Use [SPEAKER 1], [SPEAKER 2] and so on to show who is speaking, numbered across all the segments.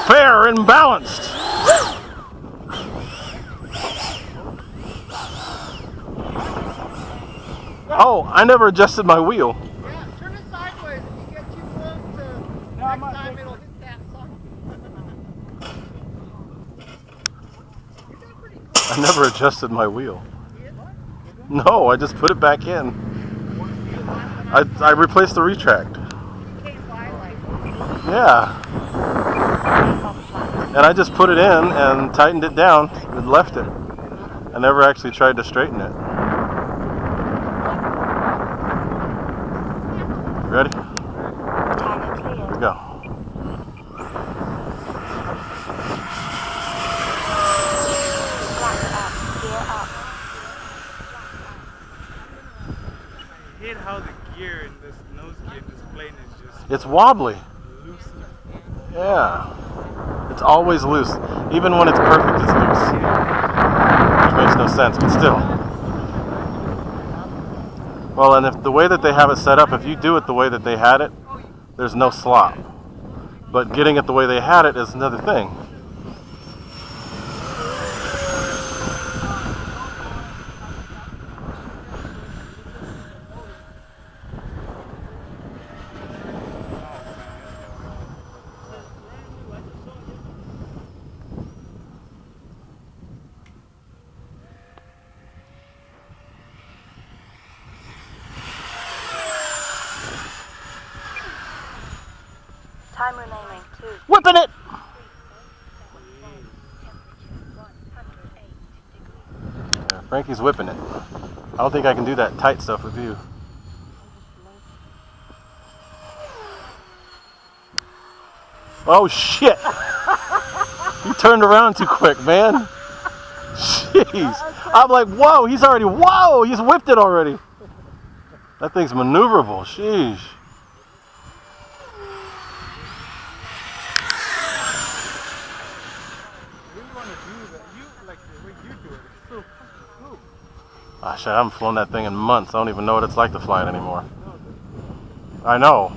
[SPEAKER 1] Fair and balanced. Oh, I never adjusted my wheel.
[SPEAKER 2] Yeah, turn it sideways. If you get too close to next time, it'll hit that sucker. You did pretty cool.
[SPEAKER 1] I never adjusted my wheel. No, I just put it back in. I replaced the retract. Yeah. And I just put it in and tightened it down and left it. I never actually tried to straighten it. Ready? Let's go.
[SPEAKER 3] I hate how the gear in this nose gear in this plane is just
[SPEAKER 1] It's wobbly.
[SPEAKER 3] loose.
[SPEAKER 1] Yeah. It's always loose. Even when it's perfect, it's loose. Which makes no sense, but still. Well, and if the way that they have it set up, if you do it the way that they had it, there's no slop. But getting it the way they had it is another thing.
[SPEAKER 4] Time remaining 2.
[SPEAKER 1] Whipping it! Yeah, Frankie's whipping it. I don't think I can do that tight stuff with you. Oh shit! You turned around too quick, man. Jeez. I'm like, whoa, he's whipped it already. That thing's maneuverable, sheesh. Ah, shit, I haven't flown that thing in months. I don't even know what it's like to fly it anymore. I know.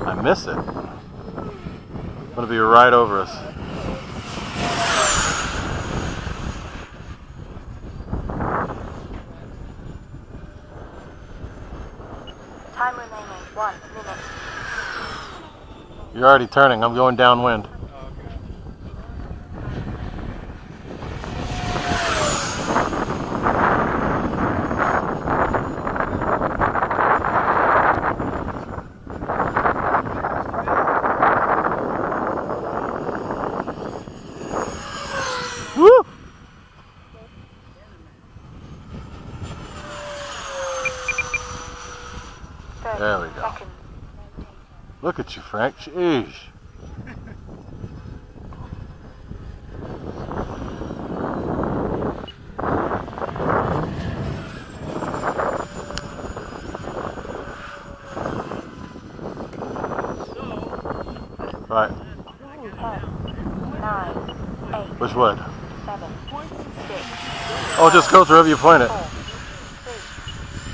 [SPEAKER 1] I miss it. It's gonna be right over us.
[SPEAKER 4] Time remaining 1 minute.
[SPEAKER 1] You're already turning. I'm going downwind. Woo! There we go.
[SPEAKER 4] Seconds.
[SPEAKER 1] Look at you, Frank. Jeez. Right.
[SPEAKER 4] 10, 9, 8,
[SPEAKER 1] Which way?
[SPEAKER 4] 7, 6,
[SPEAKER 1] Oh, it just goes wherever you point it.
[SPEAKER 4] 4, 3,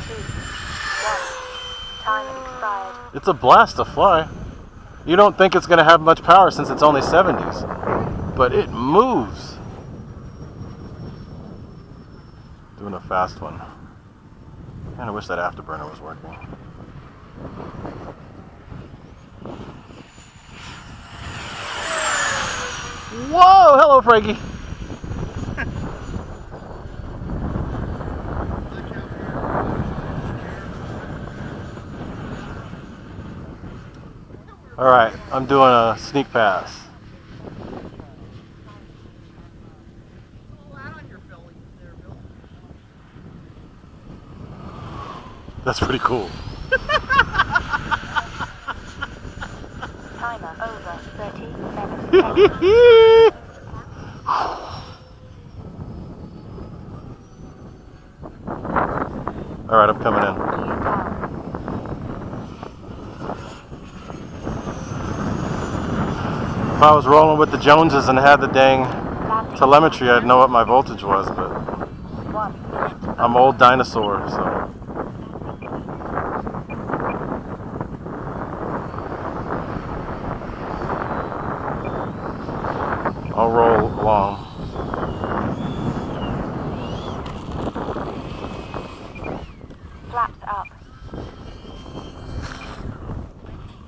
[SPEAKER 4] 2, 1. Time expired.
[SPEAKER 1] It's a blast to fly. You don't think it's going to have much power since it's only 70s. But it moves. Doing a fast one. Man, I wish that afterburner was working. Whoa! Hello, Frankie. All right, I'm doing a sneak pass. That's pretty cool.
[SPEAKER 4] Timer over 37 seconds.
[SPEAKER 1] All right, I'm coming in.
[SPEAKER 4] View down.
[SPEAKER 1] If I was rolling with the Joneses and had the dang
[SPEAKER 4] Landing.
[SPEAKER 1] telemetry, I'd know what my voltage was, but
[SPEAKER 4] 1 1 minute.
[SPEAKER 1] I'm old dinosaur, so. I'll roll along.
[SPEAKER 4] Flaps up.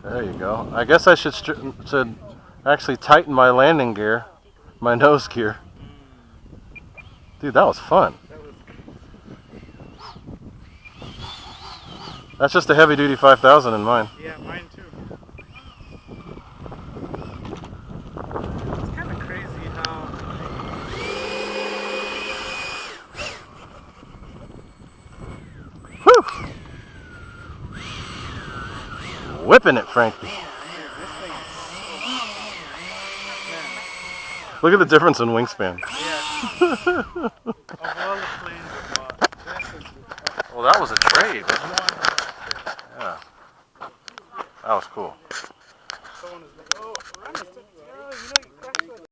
[SPEAKER 1] There you go. I guess I should actually tighten my landing gear, my nose gear. Dude, that was fun. That's just a heavy duty 5000 in mine.
[SPEAKER 3] Yeah, mine too. It's kind of crazy how.
[SPEAKER 1] Whew! Whipping it, Frankie. Look at the difference in wingspan.
[SPEAKER 3] Yeah. Of all the planes I bought, this is
[SPEAKER 1] Well, that was a trade, wasn't it? Yeah. That was cool.
[SPEAKER 3] someone is like, oh, run a stick. Oh, you know you crashed that